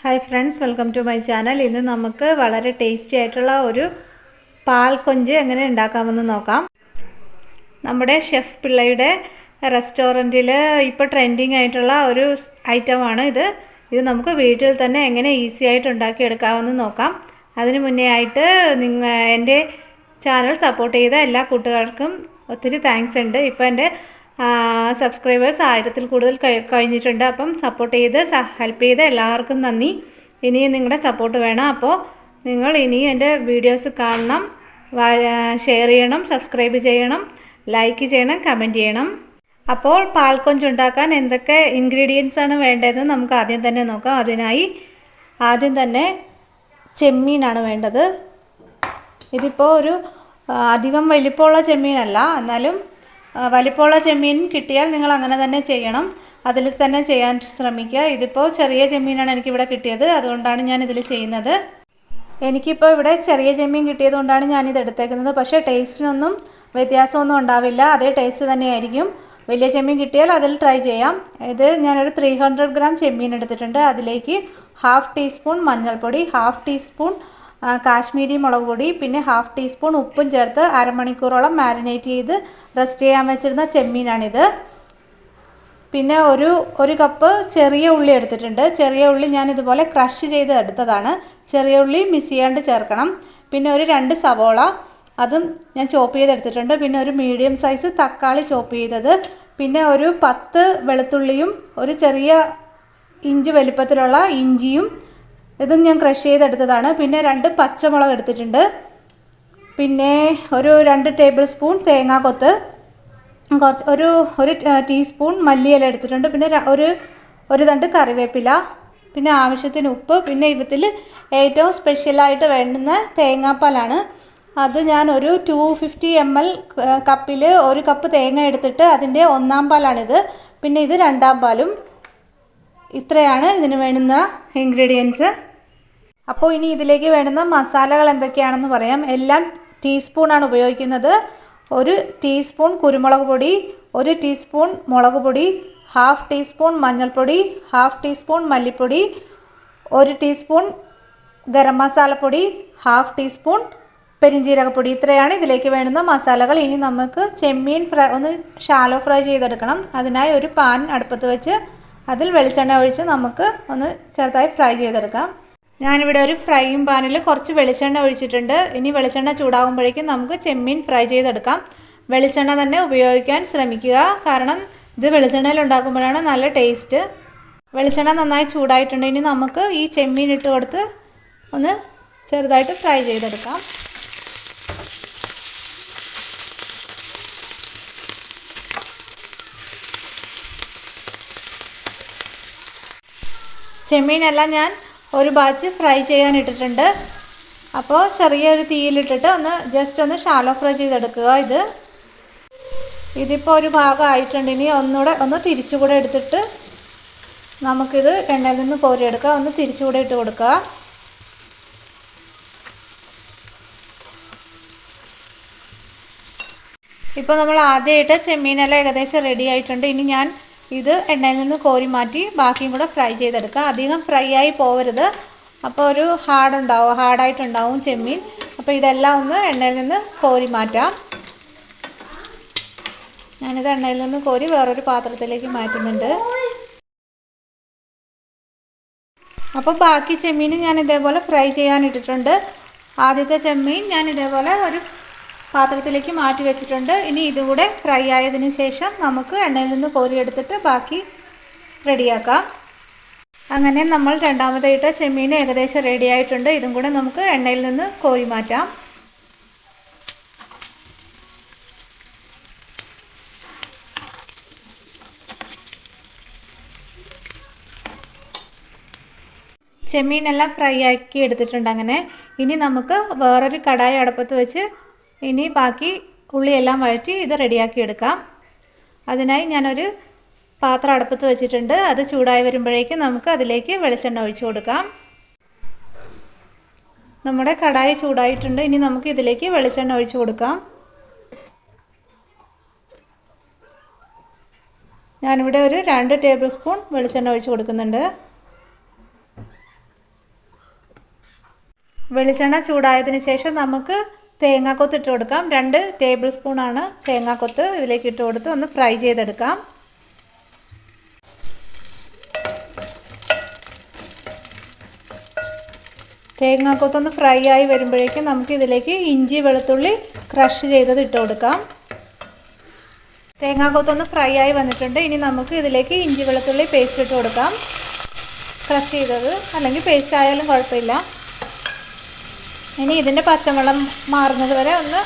Hi friends, welcome to my channel. ഇന്ന് നമുക്ക് വളരെ ടേസ്റ്റി ആയിട്ടുള്ള ഒരു പാൽ കൊഞ്ച് എങ്ങനെ ഉണ്ടാക്കാമെന്ന് നോക്കാം. നമ്മുടെ ഷെഫ് പിള്ളയുടെ റെസ്റ്റോറൻറ്റിൽ ഇപ്പോൾ ട്രെൻഡിങ് ആയിട്ടുള്ള ഒരു ഐറ്റമാണ് ഇത്. നമുക്ക് വീട്ടിൽ തന്നെ എങ്ങനെ ഈസി ആയിട്ട് ഉണ്ടാക്കിയെടുക്കാമെന്ന് നോക്കാം. അതിന് മുന്നേ ആയിട്ട് എൻ്റെ ചാനൽ സപ്പോർട്ട് ചെയ്ത എല്ലാ കൂട്ടുകാർക്കും ഒത്തിരി താങ്ക്സ് ഉണ്ട്. ഇപ്പോൾ എൻ്റെ സബ്സ്ക്രൈബേഴ്സ് 1000-ൽ കൂടുതൽ കഴിഞ്ഞിട്ടുണ്ട്. അപ്പം സപ്പോർട്ട് ചെയ്ത് ഹെൽപ്പ് ചെയ്ത് എല്ലാവർക്കും നന്ദി. ഇനിയും നിങ്ങളുടെ സപ്പോർട്ട് വേണം. അപ്പോൾ നിങ്ങൾ ഇനിയും എൻ്റെ വീഡിയോസ് കാണണം, ഷെയർ ചെയ്യണം, സബ്സ്ക്രൈബ് ചെയ്യണം, ലൈക്ക് ചെയ്യണം, കമൻറ്റ് ചെയ്യണം. അപ്പോൾ പാൽ കൊഞ്ച് ഉണ്ടാക്കാൻ എന്തൊക്കെ ഇൻഗ്രീഡിയൻസ് ആണ് വേണ്ടതെന്ന് നമുക്ക് ആദ്യം തന്നെ നോക്കാം. അതിനായി ആദ്യം തന്നെ ചെമ്മീനാണ് വേണ്ടത്. ഇതിപ്പോൾ ഒരു അധികം വലിപ്പമുള്ള ചെമ്മീനല്ല, എന്നാലും വലിപ്പമുള്ള ചെമ്മീൻ കിട്ടിയാൽ നിങ്ങൾ അങ്ങനെ തന്നെ ചെയ്യണം. അതിൽ തന്നെ ചെയ്യാൻ ശ്രമിക്കുക. ഇതിപ്പോൾ ചെറിയ ചെമ്മീനാണ് എനിക്കിവിടെ കിട്ടിയത്, അതുകൊണ്ടാണ് ഞാൻ ഇതിൽ ചെയ്യുന്നത്. എനിക്കിപ്പോൾ ഇവിടെ ചെറിയ ചെമ്മീൻ കിട്ടിയത് കൊണ്ടാണ് ഞാനിത് എടുത്തേക്കുന്നത്. പക്ഷേ ടേസ്റ്റിനൊന്നും വ്യത്യാസമൊന്നും ഉണ്ടാവില്ല, അതേ ടേസ്റ്റ് തന്നെയായിരിക്കും. വലിയ ചെമ്മീൻ കിട്ടിയാൽ അതിൽ ട്രൈ ചെയ്യാം. ഇത് ഞാനൊരു 300 ഗ്രാം ചെമ്മീൻ എടുത്തിട്ടുണ്ട്. അതിലേക്ക് 1/2 ടീസ്പൂൺ മഞ്ഞൾപ്പൊടി, 1/2 ടീസ്പൂൺ കാശ്മീരി മുളക് പൊടി, പിന്നെ 1/2 ടീസ്പൂൺ ഉപ്പും ചേർത്ത് അരമണിക്കൂറോളം മാരിനേറ്റ് ചെയ്ത് റെസ്റ്റ് ചെയ്യാൻ വെച്ചിരുന്ന ചെമ്മീനാണിത്. പിന്നെ ഒരു കപ്പ് ചെറിയ ഉള്ളി എടുത്തിട്ടുണ്ട്. ചെറിയ ഉള്ളി ഞാൻ ഇതുപോലെ ക്രഷ് ചെയ്ത് എടുത്തതാണ്. ചെറിയ ഉള്ളി മിക്സ് ചെയ്യാണ്ട് ചേർക്കണം. പിന്നെ ഒരു 2 സവോള, അതും ഞാൻ ചോപ്പ് ചെയ്തെടുത്തിട്ടുണ്ട്. പിന്നെ ഒരു മീഡിയം സൈസ് തക്കാളി ചോപ്പ് ചെയ്തത്, പിന്നെ ഒരു 10 വെളുത്തുള്ളിയും ഒരു ചെറിയ ഇഞ്ച് വലിപ്പത്തിലുള്ള ഇഞ്ചിയും, ഇതും ഞാൻ ക്രഷ് ചെയ്തെടുത്തതാണ്. പിന്നെ 2 പച്ചമുളക് എടുത്തിട്ടുണ്ട്. പിന്നെ ഒരു 2 ടേബിൾ സ്പൂൺ തേങ്ങാക്കൊത്ത്, ഒരു ടീസ്പൂൺ മല്ലിയില എടുത്തിട്ടുണ്ട്. പിന്നെ ഒരു തണ്ട് കറിവേപ്പില, പിന്നെ ആവശ്യത്തിന് ഉപ്പ്. പിന്നെ ഇതിൽ ഏറ്റവും സ്പെഷ്യലായിട്ട് വേണ്ടുന്ന തേങ്ങാപ്പാലാണ്. അത് ഞാൻ ഒരു 250 ml കപ്പിൽ 1 കപ്പ് തേങ്ങ എടുത്തിട്ട് അതിൻ്റെ 1/4 പാലാണിത്. പിന്നെ ഇത് 2/2 പാലും. ഇത്രയാണ് ഇതിന് വേണ്ടുന്ന ഇൻഗ്രീഡിയൻസ്. അപ്പോൾ ഇനി ഇതിലേക്ക് വേണ്ടുന്ന മസാലകൾ എന്തൊക്കെയാണെന്ന് പറയാം. എല്ലാം ടീസ്പൂണാണ് ഉപയോഗിക്കുന്നത്. 1 ടീസ്പൂൺ കുരുമുളക് പൊടി, 1 ടീസ്പൂൺ മുളക് പൊടി, 1/2 ടീസ്പൂൺ മഞ്ഞൾപ്പൊടി, 1/2 ടീസ്പൂൺ മല്ലിപ്പൊടി, 1 ടീസ്പൂൺ ഗരം മസാലപ്പൊടി, 1/2 ടീസ്പൂൺ പെരിഞ്ജീരകപ്പൊടി. ഇത്രയാണ് ഇതിലേക്ക് വേണ്ടുന്ന മസാലകൾ. ഇനി നമുക്ക് ചെമ്മീൻ ഒന്ന് ഷാലോ ഫ്രൈ ചെയ്തെടുക്കണം. അതിനായി ഒരു പാൻ അടുപ്പത്ത് വെച്ച് അതിൽ വെളിച്ചെണ്ണ ഒഴിച്ച് നമുക്ക് ഒന്ന് ചെറുതായി ഫ്രൈ ചെയ്തെടുക്കാം. ഞാനിവിടെ ഒരു ഫ്രൈയിങ് പാനിൽ കുറച്ച് വെളിച്ചെണ്ണ ഒഴിച്ചിട്ടുണ്ട്. ഇനി വെളിച്ചെണ്ണ ചൂടാകുമ്പോഴേക്കും നമുക്ക് ചെമ്മീൻ ഫ്രൈ ചെയ്തെടുക്കാം. വെളിച്ചെണ്ണ തന്നെ ഉപയോഗിക്കാൻ ശ്രമിക്കുക, കാരണം ഇത് വെളിച്ചെണ്ണയിൽ ഉണ്ടാക്കുമ്പോഴാണ് നല്ല ടേസ്റ്റ്. വെളിച്ചെണ്ണ നന്നായി ചൂടായിട്ടുണ്ട്. ഇനി നമുക്ക് ഈ ചെമ്മീൻ ഇട്ട് കൊടുത്ത് ഒന്ന് ചെറുതായിട്ട് ഫ്രൈ ചെയ്തെടുക്കാം. ചെമ്മീനെല്ലാം ഞാൻ ഒരു ബാച്ച് ഫ്രൈ ചെയ്യാൻ ഇട്ടിട്ടുണ്ട്. അപ്പോൾ ചെറിയൊരു തീയിലിട്ടിട്ട് ജസ്റ്റ് ഒന്ന് ഷാലോ ഫ്രൈ ചെയ്തെടുക്കുക. ഇതിപ്പോൾ ഒരു ഭാഗം ആയിട്ടുണ്ട്. ഇനി ഒന്ന് തിരിച്ചുകൂടെ എടുത്തിട്ട് നമുക്കിത് എണ്ണയിൽ നിന്ന് കോരിയെടുക്കുക. ഒന്ന് തിരിച്ചുകൂടെ ഇട്ട് കൊടുക്കുക. ഇപ്പോൾ നമ്മൾ ആദ്യമായിട്ട് ചെമ്മീനെല്ലാം ഏകദേശം റെഡി ആയിട്ടുണ്ട്. ഇനി ഞാൻ ഇത് എണ്ണയിൽ നിന്ന് കോരി മാറ്റി ബാക്കിയും കൂടെ ഫ്രൈ ചെയ്തെടുക്കുക. അധികം ഫ്രൈ ആയി പോവരുത്, അപ്പോൾ ഒരു ഹാർഡായിട്ടുണ്ടാവും ചെമ്മീൻ. അപ്പോൾ ഇതെല്ലാം ഒന്ന് എണ്ണയിൽ നിന്ന് കോരി മാറ്റാം. ഞാനിത് എണ്ണയിൽ നിന്ന് കോരി വേറൊരു പാത്രത്തിലേക്ക് മാറ്റുന്നുണ്ട്. അപ്പോൾ ബാക്കി ചെമ്മീൻ ഞാൻ ഇതേപോലെ ഫ്രൈ ചെയ്യാനിട്ടിട്ടുണ്ട്. ആദ്യത്തെ ചെമ്മീൻ ഞാൻ ഇതേപോലെ ഒരു പാത്രത്തിലേക്ക് മാറ്റി വെച്ചിട്ടുണ്ട്. ഇനി ഇതുകൂടെ ഫ്രൈ ആയതിനു ശേഷം നമുക്ക് എണ്ണയിൽ നിന്ന് കോരിയെടുത്തിട്ട് ബാക്കി റെഡിയാക്കാം. അങ്ങനെ നമ്മൾ രണ്ടാമതായിട്ട് ചെമ്മീൻ ഏകദേശം റെഡി ആയിട്ടുണ്ട്. ഇതും കൂടെ നമുക്ക് എണ്ണയിൽ നിന്ന് കോരി മാറ്റാം. ചെമ്മീനെല്ലാം ഫ്രൈ ആക്കി എടുത്തിട്ടുണ്ട്. അങ്ങനെ ഇനി നമുക്ക് വേറൊരു കടായി അടുപ്പത്ത് വെച്ച് ഇനി ബാക്കി ഉള്ളിയെല്ലാം വഴറ്റി ഇത് റെഡിയാക്കി എടുക്കാം. അതിനായി ഞാനൊരു പാത്രം അടുപ്പത്ത് വെച്ചിട്ടുണ്ട്. അത് ചൂടായി വരുമ്പോഴേക്കും നമുക്ക് അതിലേക്ക് വെളിച്ചെണ്ണ ഒഴിച്ചു കൊടുക്കാം. നമ്മുടെ കടായി ചൂടായിട്ടുണ്ട്. ഇനി നമുക്ക് ഇതിലേക്ക് വെളിച്ചെണ്ണ ഒഴിച്ചു കൊടുക്കാം. ഞാനിവിടെ ഒരു 2 ടേബിൾ സ്പൂൺ വെളിച്ചെണ്ണ ഒഴിച്ചു കൊടുക്കുന്നുണ്ട്. വെളിച്ചെണ്ണ ചൂടായതിന് ശേഷം നമുക്ക് തേങ്ങാക്കൊത്ത് ഇട്ട് കൊടുക്കാം. 2 ടേബിൾ സ്പൂണാണ് തേങ്ങാക്കൊത്ത് ഇതിലേക്ക് ഇട്ട് കൊടുത്ത് ഒന്ന് ഫ്രൈ ചെയ്തെടുക്കാം. തേങ്ങാക്കൊത്തൊന്ന് ഫ്രൈ ആയി വരുമ്പോഴേക്കും നമുക്ക് ഇതിലേക്ക് ഇഞ്ചി വെളുത്തുള്ളി ക്രഷ് ചെയ്തത് ഇട്ട് കൊടുക്കാം. തേങ്ങാക്കൊത്തൊന്ന് ഫ്രൈ ആയി വന്നിട്ടുണ്ട്. ഇനി നമുക്ക് ഇതിലേക്ക് ഇഞ്ചി വെളുത്തുള്ളി പേസ്റ്റ് ഇട്ട് കൊടുക്കാം. ക്രഷ് ചെയ്തത് അല്ലെങ്കിൽ പേസ്റ്റ് ആയാലും കുഴപ്പമില്ല. ഇനി ഇതിൻ്റെ പച്ചമണം മാറുന്നത് വരെ ഒന്ന്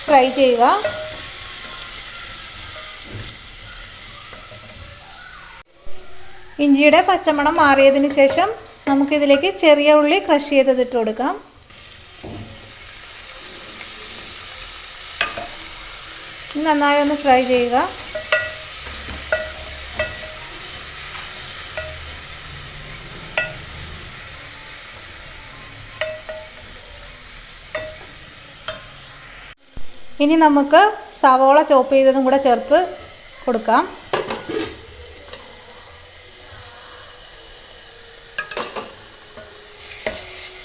ഫ്രൈ ചെയ്യുക. ഇഞ്ചിയുടെ പച്ചമണം മാറിയതിന് ശേഷം നമുക്കിതിലേക്ക് ചെറിയ ഉള്ളി ക്രഷ് ചെയ്തത് ഇട്ട് കൊടുക്കാം. നന്നായി ഒന്ന് ഫ്രൈ ചെയ്യുക. ഇനി നമുക്ക് സവോള ചോപ്പ് ചെയ്തതും കൂടെ ചേർത്ത് കൊടുക്കാം.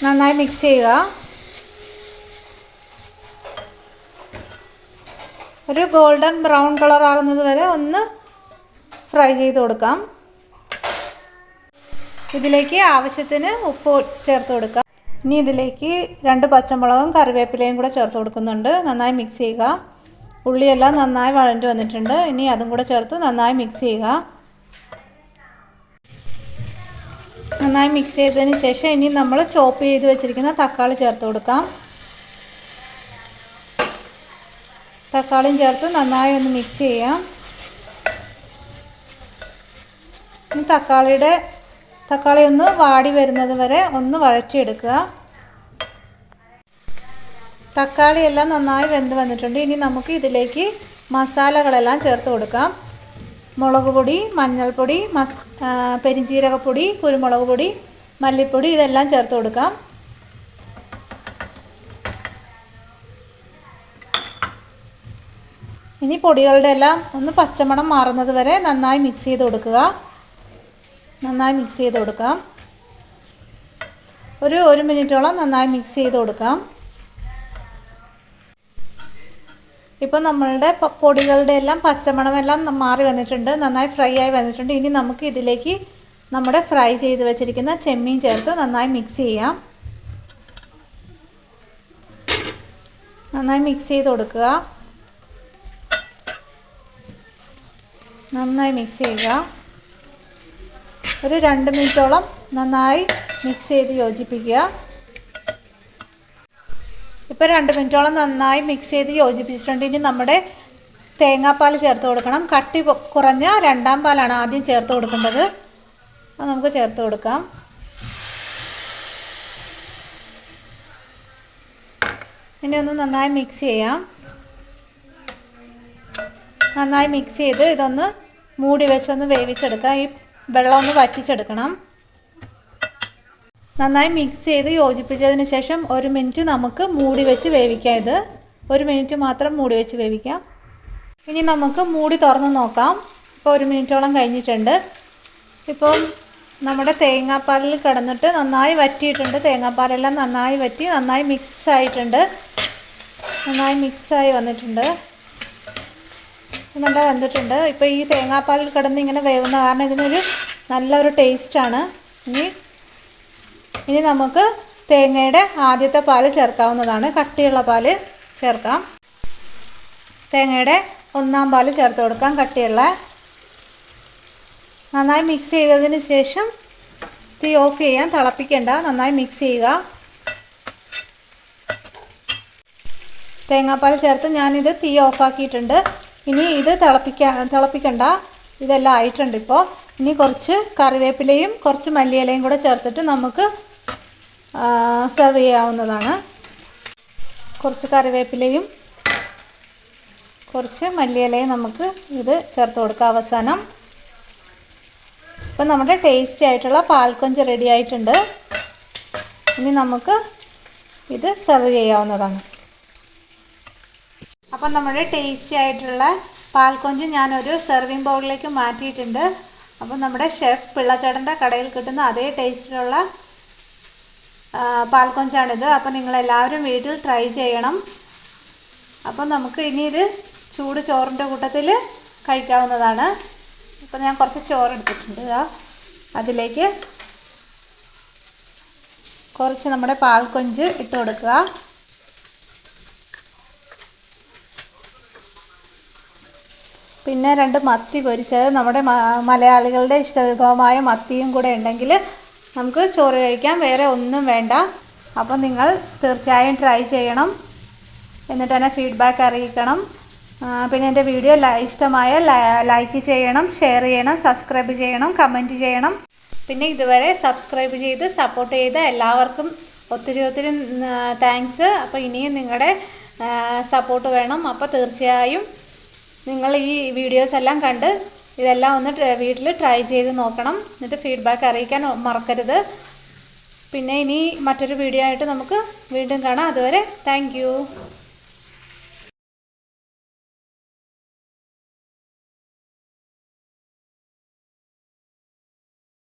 നന്നായി മിക്സ് ചെയ്യുക. ഒരു ഗോൾഡൻ ബ്രൗൺ കളർ ആകുന്നത് വരെ ഒന്ന് ഫ്രൈ ചെയ്ത് കൊടുക്കാം. ഇതിലേക്ക് ആവശ്യത്തിന് ഉപ്പ് ചേർത്ത് കൊടുക്കാം. ഇനി ഇതിലേക്ക് 2 പച്ചമുളകും കറിവേപ്പിലയും കൂടെ ചേർത്ത് കൊടുക്കുന്നുണ്ട്. നന്നായി മിക്സ് ചെയ്യുക. ഉള്ളിയെല്ലാം നന്നായി വഴണ്ട് വന്നിട്ടുണ്ട്. ഇനി അതും കൂടെ ചേർത്ത് നന്നായി മിക്സ് ചെയ്യുക. നന്നായി മിക്സ് ചെയ്തതിന് ശേഷം ഇനി നമ്മൾ ചോപ്പ് ചെയ്ത് വെച്ചിരിക്കുന്ന തക്കാളി ചേർത്ത് കൊടുക്കാം. തക്കാളിയും ചേർത്ത് നന്നായി ഒന്ന് മിക്സ് ചെയ്യാം. ഇനി തക്കാളി ഒന്ന് വാടി വരുന്നത് വരെ ഒന്ന് വഴറ്റിയെടുക്കുക. തക്കാളി എല്ലാം നന്നായി വെന്ത് വന്നിട്ടുണ്ട്. ഇനി നമുക്ക് ഇതിലേക്ക് മസാലകളെല്ലാം ചേർത്ത് കൊടുക്കാം. മുളക് പൊടി, മഞ്ഞൾപ്പൊടി, പെരിഞ്ജീരകപ്പൊടി, കുരുമുളക് പൊടി, മല്ലിപ്പൊടി ഇതെല്ലാം ചേർത്ത് കൊടുക്കാം. ഇനി പൊടികളുടെ എല്ലാം ഒന്ന് പച്ചമണം മാറുന്നത് വരെ നന്നായി മിക്സ് ചെയ്ത് കൊടുക്കുക. നന്നായി മിക്സ് ചെയ്ത് കൊടുക്കാം. ഒരു 1 മിനിറ്റോളം നന്നായി മിക്സ് ചെയ്ത് കൊടുക്കാം. ഇപ്പോൾ നമ്മളുടെ പൊടികളുടെ എല്ലാം പച്ചമണമെല്ലാം മാറി വന്നിട്ടുണ്ട്. നന്നായി ഫ്രൈ ആയി വന്നിട്ടുണ്ട്. ഇനി നമുക്ക് ഇതിലേക്ക് നമ്മുടെ ഫ്രൈ ചെയ്ത് വെച്ചിരിക്കുന്ന ചെമ്മീൻ ചേർത്ത് നന്നായി മിക്സ് ചെയ്യാം. നന്നായി മിക്സ് ചെയ്ത് കൊടുക്കുക. നന്നായി മിക്സ് ചെയ്യുക. ഒരു 2 മിനിറ്റോളം നന്നായി മിക്സ് ചെയ്ത് യോജിപ്പിക്കുക. ഇപ്പോൾ 2 മിനിറ്റോളം നന്നായി മിക്സ് ചെയ്ത് യോജിപ്പിച്ചിട്ടുണ്ട്. ഇനി നമ്മുടെ തേങ്ങാപ്പാൽ ചേർത്ത് കൊടുക്കണം. കട്ടി കുറഞ്ഞ 2ാം പാലാണ് ആദ്യം ചേർത്ത് കൊടുക്കേണ്ടത്. അത് നമുക്ക് ചേർത്ത് കൊടുക്കാം. ഇനി ഒന്ന് നന്നായി മിക്സ് ചെയ്യാം. നന്നായി മിക്സ് ചെയ്ത് ഇതൊന്ന് മൂടി വെച്ചൊന്ന് വേവിച്ചെടുക്കാം. ഈ വെള്ളം ഒന്ന് വറ്റിച്ചെടുക്കണം. നന്നായി മിക്സ് ചെയ്ത് യോജിപ്പിച്ചതിന് ശേഷം 1 മിനിറ്റ് നമുക്ക് മൂടി വെച്ച് വേവിക്കാം. ഇത് 1 മിനിറ്റ് മാത്രം മൂടി വെച്ച് വേവിക്കാം. ഇനി നമുക്ക് മൂടി തുറന്ന് നോക്കാം. ഇപ്പോൾ 1 മിനിറ്റോളം കഴിഞ്ഞിട്ടുണ്ട്. ഇപ്പം നമ്മുടെ തേങ്ങാപ്പാലിൽ കിടന്നിട്ട് നന്നായി വറ്റിയിട്ടുണ്ട്. തേങ്ങാപ്പാലെല്ലാം നന്നായി വറ്റി നന്നായി മിക്സ് ആയിട്ടുണ്ട്. നന്നായി മിക്സായി വന്നിട്ടുണ്ട്. നല്ല വെന്തിട്ടുണ്ട്. ഇപ്പോൾ ഈ തേങ്ങാപ്പാലിൽ കിടന്ന് ഇങ്ങനെ വേവുന്ന കാരണം ഇതിനൊരു നല്ലൊരു ടേസ്റ്റാണ്. ഇനി നമുക്ക് തേങ്ങയുടെ ആദ്യത്തെ പാൽ ചേർക്കാവുന്നതാണ്. കട്ടിയുള്ള പാൽ ചേർക്കാം. തേങ്ങയുടെ 1ാം പാൽ ചേർത്ത് കൊടുക്കാം. കട്ടിയുള്ള. നന്നായി മിക്സ് ചെയ്തതിന് ശേഷം തീ ഓഫ് ചെയ്യാൻ. തിളപ്പിക്കേണ്ട. നന്നായി മിക്സ് ചെയ്യുക. തേങ്ങാപ്പാൽ ചേർത്ത് ഞാനിത് തീ ഓഫാക്കിയിട്ടുണ്ട്. ഇനി ഇത് തിളപ്പിക്കണ്ട. ഇതെല്ലാം ആയിട്ടുണ്ട്. ഇപ്പോൾ ഇനി കുറച്ച് കറിവേപ്പിലയും കുറച്ച് മല്ലിയിലയും കൂടെ ചേർത്തിട്ട് നമുക്ക് സെർവ് ചെയ്യാവുന്നതാണ്. കുറച്ച് കറിവേപ്പിലയും കുറച്ച് മല്ലിയിലയും നമുക്ക് ഇത് ചേർത്ത് കൊടുക്കാം അവസാനം. ഇപ്പം നമ്മുടെ ടേസ്റ്റി ആയിട്ടുള്ള പാൽക്കൊഞ്ച് റെഡി ആയിട്ടുണ്ട്. ഇനി നമുക്ക് ഇത് സെർവ് ചെയ്യാവുന്നതാണ്. അപ്പം നമ്മുടെ ടേസ്റ്റി ആയിട്ടുള്ള പാൽക്കൊഞ്ച് ഞാനൊരു സെർവിങ് ബൗളിലേക്ക് മാറ്റിയിട്ടുണ്ട്. അപ്പം നമ്മുടെ ഷെഫ് പിള്ളച്ചേട്ടൻ്റെ കടയിൽ കിട്ടുന്ന അതേ ടേസ്റ്റിലുള്ള പാൽ കൊഞ്ചാണിത്. അപ്പോൾ നിങ്ങളെല്ലാവരും വീട്ടിൽ ട്രൈ ചെയ്യണം. അപ്പം നമുക്ക് ഇനി ഇത് ചൂട് ചോറിൻ്റെ കൂട്ടത്തിൽ കഴിക്കാവുന്നതാണ്. അപ്പോൾ ഞാൻ കുറച്ച് ചോറ് എടുത്തിട്ടുണ്ട്. അതിലേക്ക് കുറച്ച് നമ്മുടെ പാൽ കൊഞ്ച് ഇട്ട് കൊടുക്കുക. പിന്നെ 2 മത്തി പൊരിച്ചത്, നമ്മുടെ മലയാളികളുടെ ഇഷ്ടവിഭവമായ മത്തിയും കൂടെ ഉണ്ടെങ്കിൽ നമുക്ക് ചോറ് കഴിക്കാം, വേറെ ഒന്നും വേണ്ട. അപ്പോൾ നിങ്ങൾ തീർച്ചയായും ട്രൈ ചെയ്യണം, എന്നിട്ട് തന്നെ ഫീഡ്ബാക്ക് അറിയിക്കണം. പിന്നെ എൻ്റെ വീഡിയോ ഇഷ്ടമായ ലൈക്ക് ചെയ്യണം, ഷെയർ ചെയ്യണം, സബ്സ്ക്രൈബ് ചെയ്യണം, കമൻറ്റ് ചെയ്യണം. പിന്നെ ഇതുവരെ സബ്സ്ക്രൈബ് ചെയ്ത് സപ്പോർട്ട് ചെയ്ത എല്ലാവർക്കും ഒത്തിരി താങ്ക്സ്. അപ്പോൾ ഇനിയും നിങ്ങളുടെ സപ്പോർട്ട് വേണം. അപ്പോൾ തീർച്ചയായും നിങ്ങൾ ഈ വീഡിയോസ് എല്ലാം കണ്ട് ഇതെല്ലാം ഒന്ന് വീട്ടിൽ ട്രൈ ചെയ്ത് നോക്കണം, എന്നിട്ട് ഫീഡ്ബാക്ക് അറിയിക്കാൻ മറക്കരുത്. പിന്നെ ഇനി മറ്റൊരു വീഡിയോ ആയിട്ട് നമുക്ക് വീണ്ടും കാണാം. അതുവരെ താങ്ക് യു.